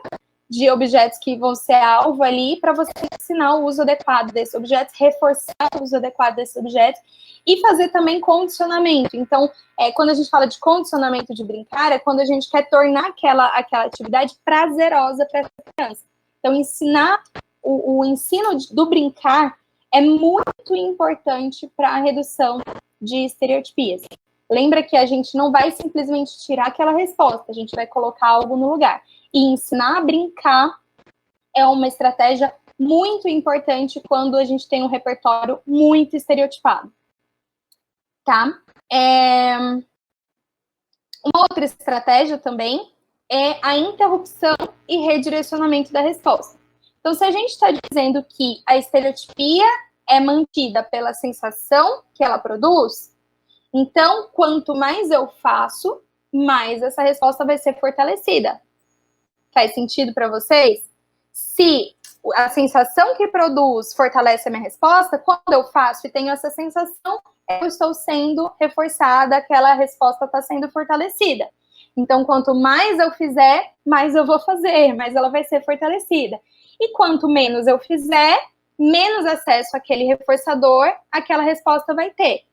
de objetos que vão ser alvo ali para você ensinar o uso adequado desses objetos, reforçar o uso adequado desses objetos e fazer também condicionamento. Então, quando a gente fala de condicionamento de brincar, é quando a gente quer tornar aquela atividade prazerosa para essa criança. Então, ensinar o ensino do brincar é muito importante para a redução de estereotipias. Lembra que a gente não vai simplesmente tirar aquela resposta, a gente vai colocar algo no lugar. E ensinar a brincar é uma estratégia muito importante quando a gente tem um repertório muito estereotipado. Tá? Uma outra estratégia também é a interrupção e redirecionamento da resposta. Então, se a gente está dizendo que a estereotipia é mantida pela sensação que ela produz, então, quanto mais eu faço, mais essa resposta vai ser fortalecida. Faz sentido para vocês? Se a sensação que produz fortalece a minha resposta, quando eu faço e tenho essa sensação, eu estou sendo reforçada, aquela resposta está sendo fortalecida. Então, quanto mais eu fizer, mais eu vou fazer, mais ela vai ser fortalecida. E quanto menos eu fizer, menos acesso àquele reforçador, aquela resposta vai ter.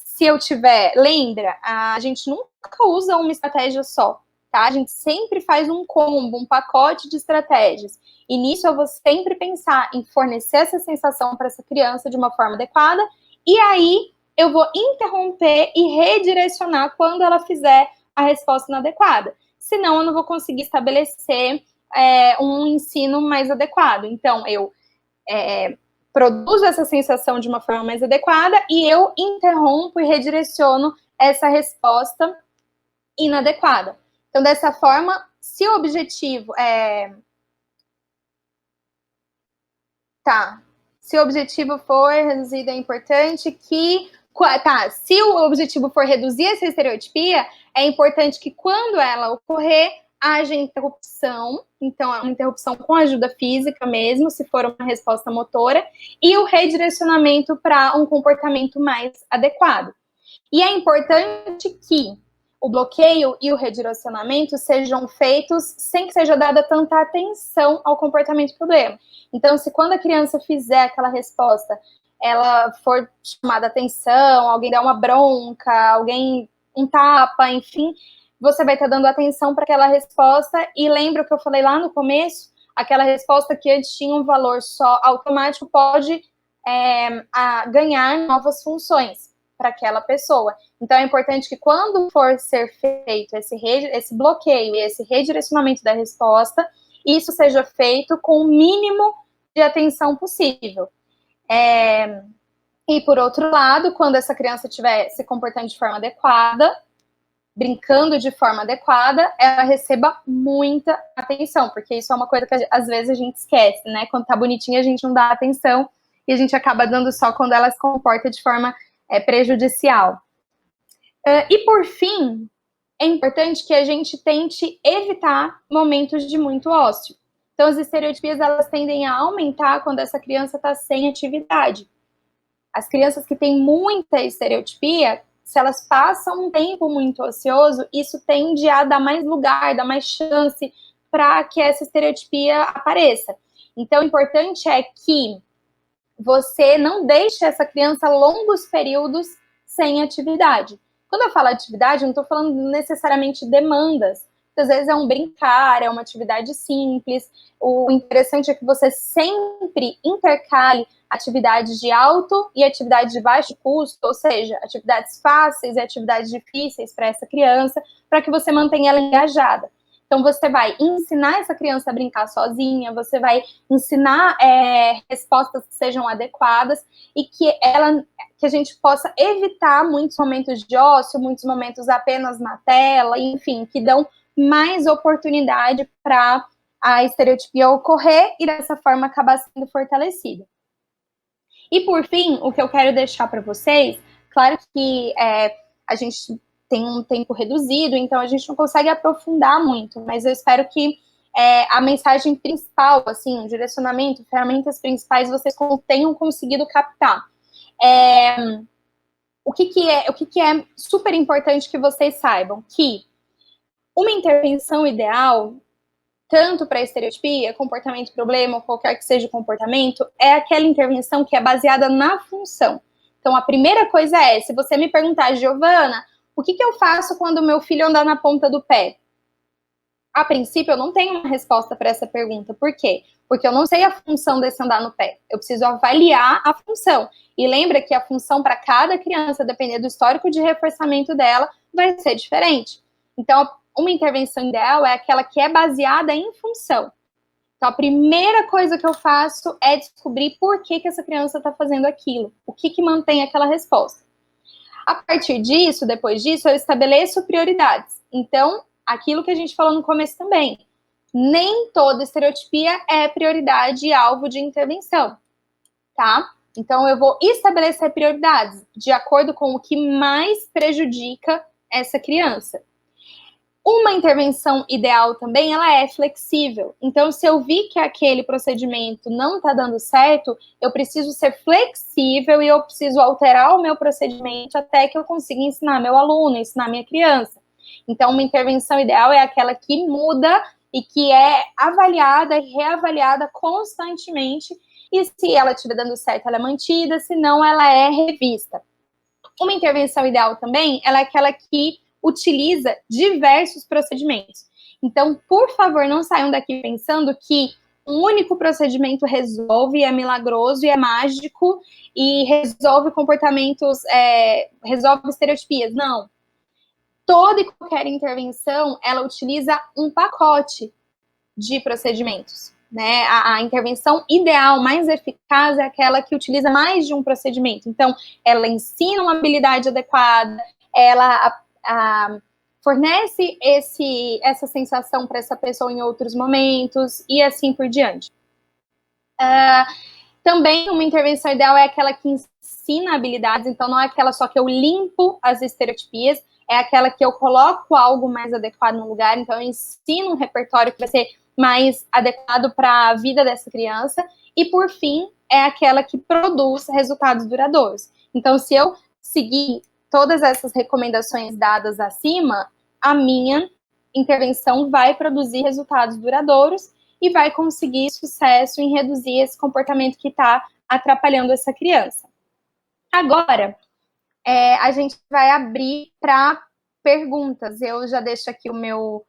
Se eu tiver, lembra, a gente nunca usa uma estratégia só, tá? A gente sempre faz um combo, um pacote de estratégias. E nisso eu vou sempre pensar em fornecer essa sensação para essa criança de uma forma adequada, e aí eu vou interromper e redirecionar quando ela fizer a resposta inadequada. Senão eu não vou conseguir estabelecer um ensino mais adequado. Então, eu produzo essa sensação de uma forma mais adequada e eu interrompo e redireciono essa resposta inadequada. Então, dessa forma, se o objetivo se o objetivo for reduzido, é importante que... se o objetivo for reduzir essa estereotipia, é importante que quando ela ocorrer, haja interrupção, então é uma interrupção com ajuda física mesmo, se for uma resposta motora, e o redirecionamento para um comportamento mais adequado. E é importante que o bloqueio e o redirecionamento sejam feitos sem que seja dada tanta atenção ao comportamento problema. Então, se quando a criança fizer aquela resposta, ela for chamada atenção, alguém der uma bronca, alguém um tapa, enfim, você vai estar dando atenção para aquela resposta. E lembra o que eu falei lá no começo? Aquela resposta que antes tinha um valor só automático pode ganhar novas funções para aquela pessoa. Então, é importante que quando for ser feito esse bloqueio e esse redirecionamento da resposta, isso seja feito com o mínimo de atenção possível. E, por outro lado, quando essa criança estiver se comportando de forma adequada, brincando de forma adequada, ela receba muita atenção, porque isso é uma coisa que às vezes a gente esquece, né? Quando tá bonitinha, a gente não dá atenção e a gente acaba dando só quando ela se comporta de forma prejudicial. E por fim, é importante que a gente tente evitar momentos de muito ócio. Então, as estereotipias, elas tendem a aumentar quando essa criança está sem atividade. As crianças que têm muita estereotipia, se elas passam um tempo muito ocioso, isso tende a dar mais lugar, dar mais chance para que essa estereotipia apareça. Então, o importante é que você não deixe essa criança longos períodos sem atividade. Quando eu falo atividade, eu não estou falando necessariamente demandas. Às vezes é um brincar, é uma atividade simples. O interessante é que você sempre intercale atividades de alto e atividades de baixo custo, ou seja, atividades fáceis e atividades difíceis para essa criança, para que você mantenha ela engajada. Então, você vai ensinar essa criança a brincar sozinha, você vai ensinar respostas que sejam adequadas e que a gente possa evitar muitos momentos de ócio, muitos momentos apenas na tela, enfim, que dão mais oportunidade para a estereotipia ocorrer e dessa forma acabar sendo fortalecida. E por fim, o que eu quero deixar para vocês, claro que a gente tem um tempo reduzido, então a gente não consegue aprofundar muito, mas eu espero que a mensagem principal, assim, o direcionamento, ferramentas principais, vocês tenham conseguido captar. O que é super importante que vocês saibam? Que uma intervenção ideal, tanto para estereotipia, comportamento problema, ou qualquer que seja o comportamento, é aquela intervenção que é baseada na função. Então, a primeira coisa é, se você me perguntar, Giovana, o que eu faço quando o meu filho andar na ponta do pé? A princípio, eu não tenho uma resposta para essa pergunta. Por quê? Porque eu não sei a função desse andar no pé. Eu preciso avaliar a função. E lembra que a função para cada criança, dependendo do histórico de reforçamento dela, vai ser diferente. Então, uma intervenção ideal é aquela que é baseada em função. Então, a primeira coisa que eu faço é descobrir por que essa criança está fazendo aquilo. O que mantém aquela resposta. A partir disso, depois disso, eu estabeleço prioridades. Então, aquilo que a gente falou no começo também. Nem toda estereotipia é prioridade e alvo de intervenção, tá? Então, eu vou estabelecer prioridades de acordo com o que mais prejudica essa criança. Uma intervenção ideal também, ela é flexível. Então, se eu vi que aquele procedimento não está dando certo, eu preciso ser flexível e eu preciso alterar o meu procedimento até que eu consiga ensinar meu aluno, ensinar minha criança. Então, uma intervenção ideal é aquela que muda e que é avaliada e reavaliada constantemente. E se ela estiver dando certo, ela é mantida, se não, ela é revista. Uma intervenção ideal também, ela é aquela que utiliza diversos procedimentos. Então, por favor, não saiam daqui pensando que um único procedimento resolve, é milagroso e é mágico e resolve comportamentos, resolve estereotipias. Não. Toda e qualquer intervenção, ela utiliza um pacote de procedimentos. Né? A intervenção ideal, mais eficaz, é aquela que utiliza mais de um procedimento. Então, ela ensina uma habilidade adequada, ela fornece essa sensação para essa pessoa em outros momentos e assim por diante. Também uma intervenção ideal é aquela que ensina habilidades, então não é aquela só que eu limpo as estereotipias, é aquela que eu coloco algo mais adequado no lugar, então eu ensino um repertório que vai ser mais adequado para a vida dessa criança, e por fim, é aquela que produz resultados duradouros. Então, se eu seguir todas essas recomendações dadas acima, a minha intervenção vai produzir resultados duradouros e vai conseguir sucesso em reduzir esse comportamento que está atrapalhando essa criança. Agora, a gente vai abrir para perguntas. Eu já deixo aqui o meu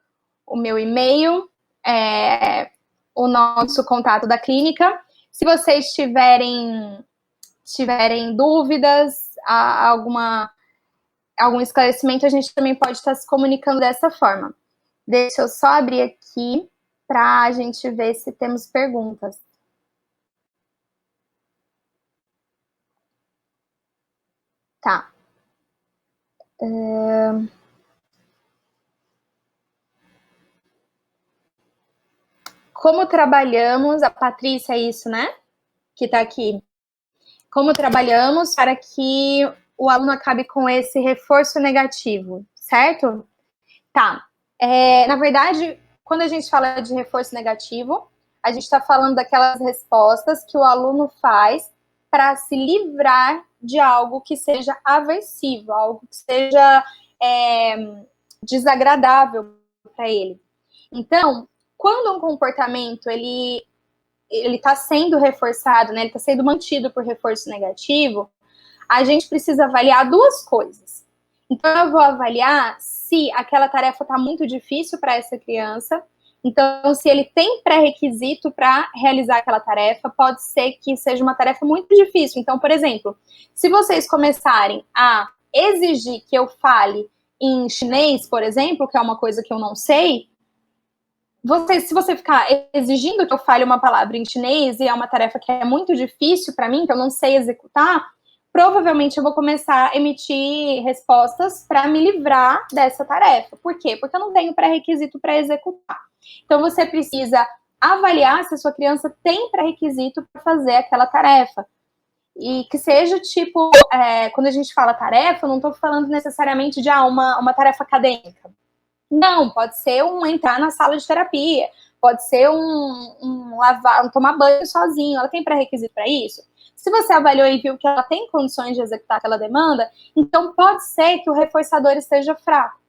e-mail, o nosso contato da clínica. Se vocês tiverem dúvidas, algum esclarecimento, a gente também pode estar se comunicando dessa forma. Deixa eu só abrir aqui para a gente ver se temos perguntas. Tá. Como trabalhamos, a Patrícia é isso, né? Que está aqui. Como trabalhamos para que o aluno acabe com esse reforço negativo, certo? Tá. Na verdade, quando a gente fala de reforço negativo, a gente está falando daquelas respostas que o aluno faz para se livrar de algo que seja aversivo, algo que seja desagradável para ele. Então, quando um comportamento ele está sendo reforçado, né, ele está sendo mantido por reforço negativo, a gente precisa avaliar duas coisas. Então, eu vou avaliar se aquela tarefa está muito difícil para essa criança. Então, se ele tem pré-requisito para realizar aquela tarefa, pode ser que seja uma tarefa muito difícil. Então, por exemplo, se vocês começarem a exigir que eu fale em chinês, por exemplo, que é uma coisa que eu não sei, se você ficar exigindo que eu fale uma palavra em chinês e é uma tarefa que é muito difícil para mim, que eu não sei executar, provavelmente eu vou começar a emitir respostas para me livrar dessa tarefa. Por quê? Porque eu não tenho pré-requisito para executar. Então, você precisa avaliar se a sua criança tem pré-requisito para fazer aquela tarefa. E que seja, tipo, quando a gente fala tarefa, eu não estou falando necessariamente de uma tarefa acadêmica. Não, pode ser um entrar na sala de terapia, pode ser um lavar, um tomar banho sozinho. Ela tem pré-requisito para isso? Se você avaliou e viu que ela tem condições de executar aquela demanda, então pode ser que o reforçador esteja fraco.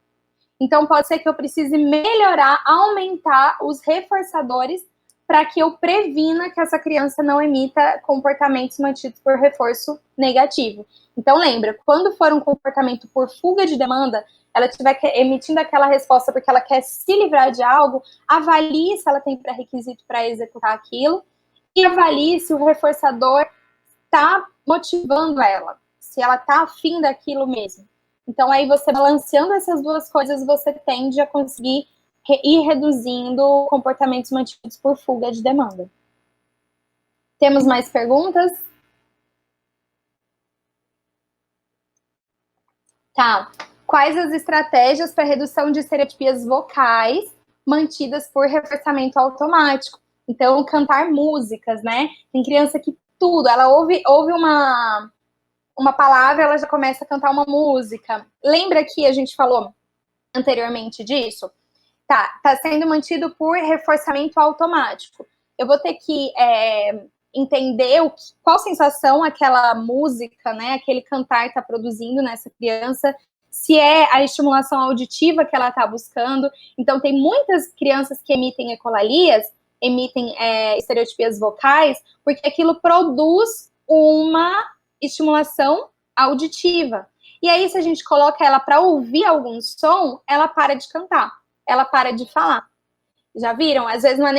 Então pode ser que eu precise melhorar, aumentar os reforçadores para que eu previna que essa criança não emita comportamentos mantidos por reforço negativo. Então lembra, quando for um comportamento por fuga de demanda, ela estiver emitindo aquela resposta porque ela quer se livrar de algo, avalie se ela tem pré-requisito para executar aquilo e avalie se o reforçador está motivando ela, se ela está afim daquilo mesmo. Então, aí você balanceando essas duas coisas, você tende a conseguir ir reduzindo comportamentos mantidos por fuga de demanda. Temos mais perguntas? Tá. Quais as estratégias para redução de estereotipias vocais mantidas por reforçamento automático? Então, cantar músicas, né? Tem criança que tudo, ela ouve uma palavra, ela já começa a cantar uma música. Lembra que a gente falou anteriormente disso? Tá sendo mantido por reforçamento automático. Eu vou ter que entender qual sensação aquela música, né, aquele cantar está produzindo nessa criança, se é a estimulação auditiva que ela está buscando. Então, tem muitas crianças que emitem ecolalias, emitem estereotipias vocais, porque aquilo produz uma estimulação auditiva. E aí, se a gente coloca ela para ouvir algum som, ela para de cantar, ela para de falar. Já viram? Às vezes não é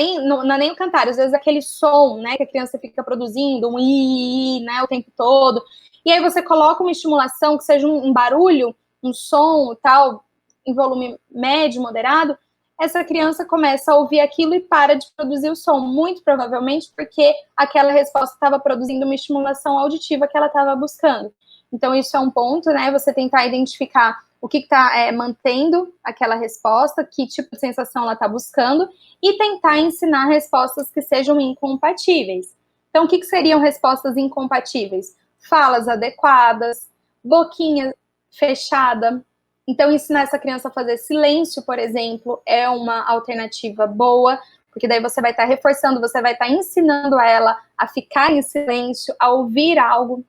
nem o cantar, às vezes aquele som, né, que a criança fica produzindo, um i, né, o tempo todo. E aí você coloca uma estimulação que seja um barulho, um som e tal, em volume médio, moderado, essa criança começa a ouvir aquilo e para de produzir o som, muito provavelmente porque aquela resposta estava produzindo uma estimulação auditiva que ela estava buscando. Então, isso é um ponto, né, você tentar identificar o que está mantendo aquela resposta, que tipo de sensação ela está buscando, e tentar ensinar respostas que sejam incompatíveis. Então, o que seriam respostas incompatíveis? Falas adequadas, boquinha fechada. Então, ensinar essa criança a fazer silêncio, por exemplo, é uma alternativa boa, porque daí você vai estar reforçando, você vai estar ensinando ela a ficar em silêncio, a ouvir algo.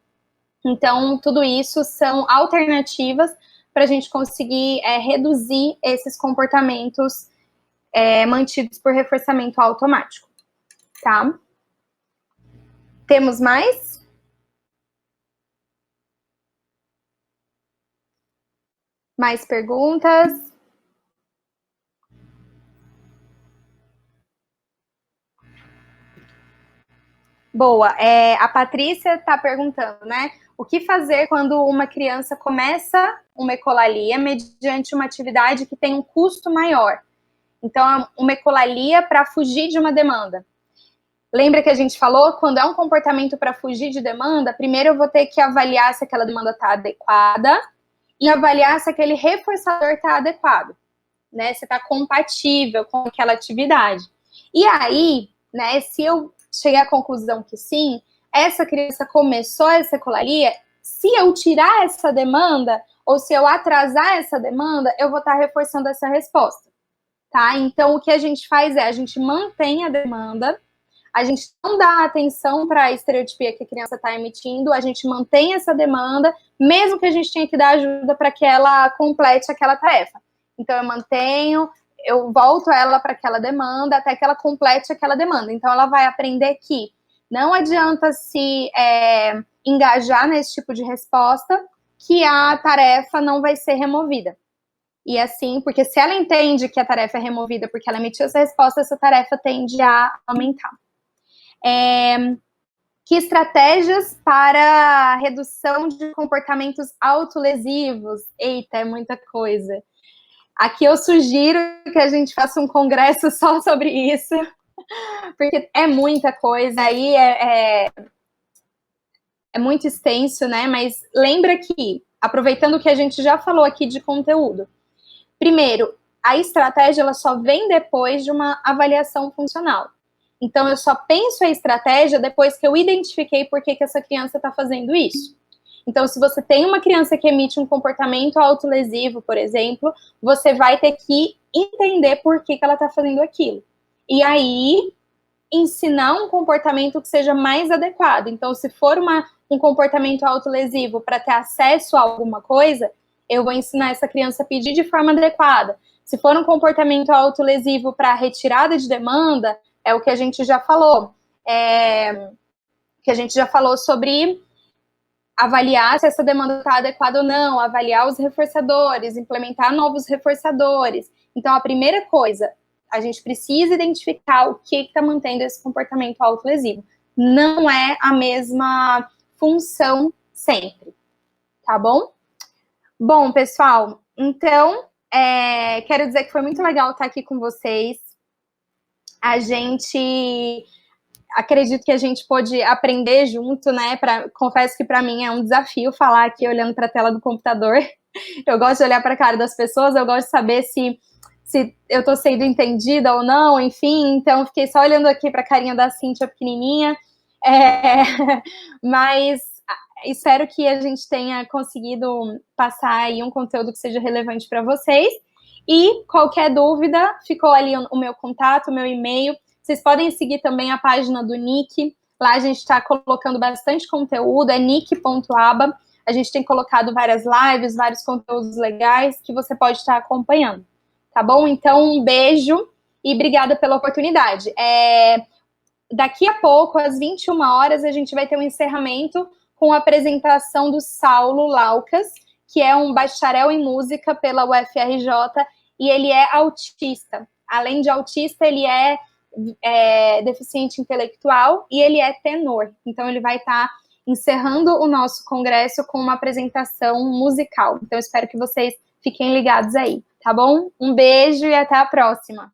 Então, tudo isso são alternativas para a gente conseguir reduzir esses comportamentos mantidos por reforçamento automático, tá? Temos mais? Mais perguntas? Boa. A Patrícia está perguntando, né? O que fazer quando uma criança começa uma ecolalia mediante uma atividade que tem um custo maior? Então, uma ecolalia para fugir de uma demanda. Lembra que a gente falou? Quando é um comportamento para fugir de demanda, primeiro eu vou ter que avaliar se aquela demanda está adequada e avaliar se aquele reforçador está adequado, né? Se está compatível com aquela atividade. E aí, né, se eu chegar à conclusão que sim, essa criança começou essa ecolalia, se eu tirar essa demanda, ou se eu atrasar essa demanda, eu vou estar reforçando essa resposta, tá? Então, o que a gente faz é, a gente mantém a demanda, a gente não dá atenção para a estereotipia que a criança está emitindo, a gente mantém essa demanda, mesmo que a gente tenha que dar ajuda para que ela complete aquela tarefa. Então, eu mantenho, eu volto ela para aquela demanda até que ela complete aquela demanda. Então, ela vai aprender que não adianta se engajar nesse tipo de resposta, que a tarefa não vai ser removida. E assim, porque se ela entende que a tarefa é removida porque ela emitiu essa resposta, essa tarefa tende a aumentar. Que estratégias para redução de comportamentos autolesivos? Eita, é muita coisa. Aqui eu sugiro que a gente faça um congresso só sobre isso, porque é muita coisa, aí é muito extenso, né? Mas lembra que, aproveitando o que a gente já falou aqui de conteúdo, primeiro, a estratégia ela só vem depois de uma avaliação funcional. Então, eu só penso a estratégia depois que eu identifiquei por que essa criança está fazendo isso. Então, se você tem uma criança que emite um comportamento autolesivo, por exemplo, você vai ter que entender por que ela está fazendo aquilo. E aí, ensinar um comportamento que seja mais adequado. Então, se for um comportamento autolesivo para ter acesso a alguma coisa, eu vou ensinar essa criança a pedir de forma adequada. Se for um comportamento autolesivo para retirada de demanda, é o que a gente já falou. Que a gente já falou sobre avaliar se essa demanda está adequada ou não, avaliar os reforçadores, implementar novos reforçadores. Então, a primeira coisa, a gente precisa identificar o que está mantendo esse comportamento autolesivo. Não é a mesma função sempre, tá bom? Bom, pessoal, então, quero dizer que foi muito legal estar aqui com vocês. Acredito que a gente pôde aprender junto, né? Confesso que para mim é um desafio falar aqui olhando para a tela do computador. Eu gosto de olhar para a cara das pessoas, eu gosto de saber se eu estou sendo entendida ou não, enfim. Então, fiquei só olhando aqui para a carinha da Cíntia pequenininha. Mas espero que a gente tenha conseguido passar aí um conteúdo que seja relevante para vocês. E qualquer dúvida, ficou ali o meu contato, o meu e-mail. Vocês podem seguir também a página do Nick. Lá a gente está colocando bastante conteúdo, é nick.aba. A gente tem colocado várias lives, vários conteúdos legais que você pode estar acompanhando. Tá bom? Então, um beijo e obrigada pela oportunidade. Daqui a pouco, às 21 horas, a gente vai ter um encerramento com a apresentação do Saulo Laucas, que é um bacharel em música pela UFRJ, e ele é autista. Além de autista, ele é deficiente intelectual e ele é tenor. Então, ele vai estar encerrando o nosso congresso com uma apresentação musical. Então, espero que vocês fiquem ligados aí, tá bom? Um beijo e até a próxima!